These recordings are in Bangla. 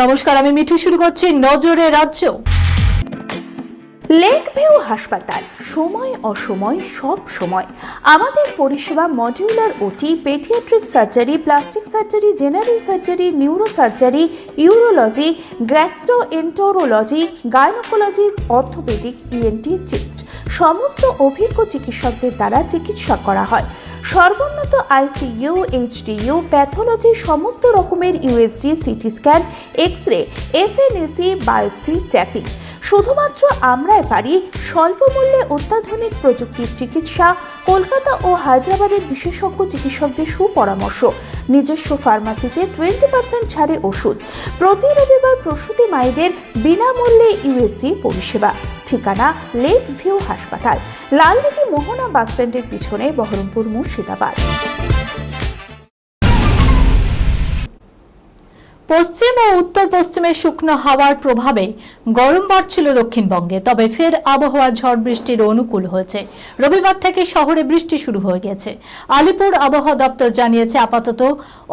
নমস্কার, আমি মিঠু। শুরু করছি নজরে রাজ্য। লেক ভিউ হাসপাতাল, সময় অসময় সব সময় আমাদের পরিষেবা modular OT, paediatric surgery, plastic surgery, general surgery, neuro surgery, urology, gastroenterology, gynaecology, orthopaedic, ENT, chest সমস্ত অভিজ্ঞ চিকিৎসকদের দ্বারা চিকিৎসা করা হয়। সর্বোন্নত আইসিইউ, এইচডিইউ, প্যাথোলজি, সমস্ত রকমের USG, CT scan, X ray, FNAC, biopsy, tapping. শুধুমাত্র আমরাই পারি স্বল্প মূল্যে অত্যাধুনিক প্রযুক্তির চিকিৎসা। কলকাতা ও হায়দ্রাবাদের বিশেষজ্ঞ চিকিৎসকদের সুপরামর্শ, নিজস্ব ফার্মাসিতে 20% ছাড়ে ওষুধ, প্রতি রবিবার প্রসূতি মায়েদের বিনামূল্যে ইউএসজি পরিষেবা। ঠিকানা লেক ভিউ হাসপাতাল, লালদিঘি মোহনা বাসস্ট্যান্ডের পিছনে, বহরমপুর, মুর্শিদাবাদ। পশ্চিম ও উত্তর পশ্চিমে শুকনো হাওয়ার প্রভাবে গরম বাড়ছিল দক্ষিণবঙ্গে, তবে ফের আবহাওয়া ঝড় বৃষ্টির অনুকূল হয়েছে। রবিবার থেকে শহরে বৃষ্টি শুরু হয়ে গেছে। আলিপুর আবহাওয়া দপ্তর জানিয়েছে আপাতত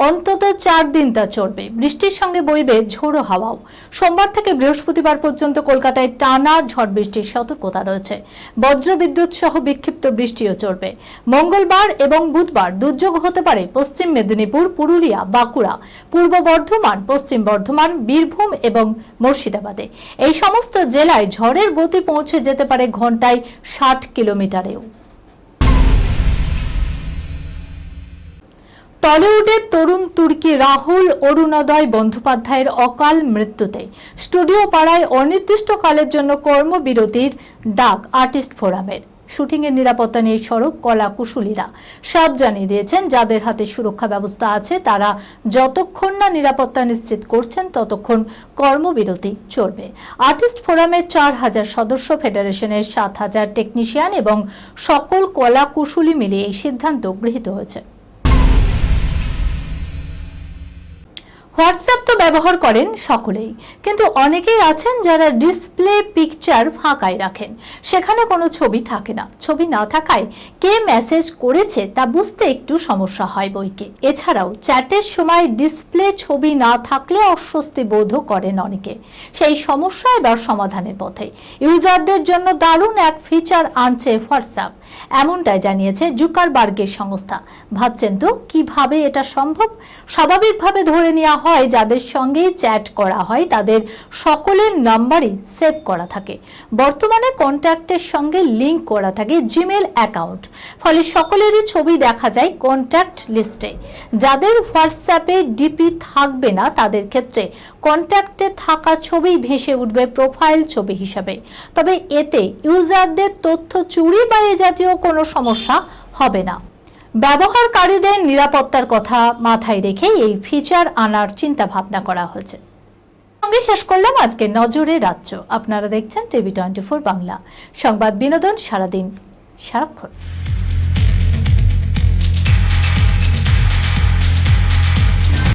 অন্তত 4 দিন তা চলবে। বৃষ্টির সঙ্গে বইবে ঝোড়ো হাওয়াও। সোমবার থেকে বৃহস্পতিবার পর্যন্ত কলকাতায় টানা ঝড় বৃষ্টির সতর্কতা রয়েছে। বজ্রবিদ্যুৎ সহ বিক্ষিপ্ত বৃষ্টিও চলবে। মঙ্গলবার এবং বুধবার দুর্যোগ হতে পারে পশ্চিম মেদিনীপুর, পুরুলিয়া, বাঁকুড়া, পূর্ব বর্ধমান, পশ্চিম বর্ধমান, বীরভূম এবং মুর্শিদাবাদে। এই সমস্ত জেলায় ঝড়ের গতি পৌঁছে যেতে পারে ঘন্টায় 60 কিলোমিটারেও। টলিউডের তরুণ তুর্কি রাহুল অরুণোদয় বন্দ্যোপাধ্যায়ের অকাল মৃত্যুতে স্টুডিও পাড়ায় অনির্দিষ্টকালের জন্য কর্মবিরতির ডাক আর্টিস্ট ফোরামের। শুটিংয়ের নিরাপত্তা নিয়ে সরব কলা কুশলীরা সব জানিয়ে দিয়েছেন, যাদের হাতে সুরক্ষা ব্যবস্থা আছে তারা যতক্ষণ না নিরাপত্তা নিশ্চিত করছেন ততক্ষণ কর্মবিরতি চলবে। আর্টিস্ট ফোরামের 4000 সদস্য, ফেডারেশনের 7000 টেকনিশিয়ান এবং সকল কলা কুশলী মিলিয়ে এই সিদ্ধান্ত গৃহীত হয়েছে। হোয়াটসঅ্যাপ তো ব্যবহার করেন সকলেই, কিন্তু অনেকেই আছেন যারা ডিসপ্লে পিকচার ফাঁকাই রাখেন। সেখানে কোনো ছবি থাকে না। ছবি না থাকায় কে মেসেজ করেছে তা বুঝতে একটু সমস্যা হয় বইকে। এছাড়াও চ্যাটের সময় ডিসপ্লে ছবি না থাকলে অস্বস্তি বোধও করেন অনেকে। সেই সমস্যা এবার সমাধানের পথে। ইউজারদের জন্য দারুণ এক ফিচার আনছে হোয়াটসঅ্যাপ, এমনটাই জানিয়েছে জুকারবার্গের সংস্থা। ভাবছেন তো কিভাবে এটা সম্ভব? স্বাভাবিকভাবে ধরে নেওয়া হয় যাদের সঙ্গে চ্যাট করা হয় তাদের সকলের নাম্বারই সেভ করা থাকে। বর্তমানে কন্ট্যাক্টের সঙ্গে লিংক করা থাকে জিমেল অ্যাকাউন্ট, ফলে সকলেরই ছবি দেখা যায় কন্ট্যাক্ট লিস্টে। যাদের হোয়াটসঅ্যাপে ডিপি থাকবে না তাদের ক্ষেত্রে কন্ট্যাক্টে থাকা ছবি ভেসে উঠবে প্রোফাইল ছবি হিসাবে। তবে এতে ইউজারদের তথ্য চুরি বা এ জাতীয় কোনো সমস্যা হবে না। ব্যবহারকারীদের নিরাপত্তার কথা মাথায় রেখে এই ফিচার আনার চিন্তা ভাবনা করা হয়েছে। সঙ্গে শেষ করলাম আজকে নজরে রাজ্য। আপনারা দেখছেন টিভি 24 বাংলা, সংবাদ বিনোদন সারাদিন সারাক্ষণ।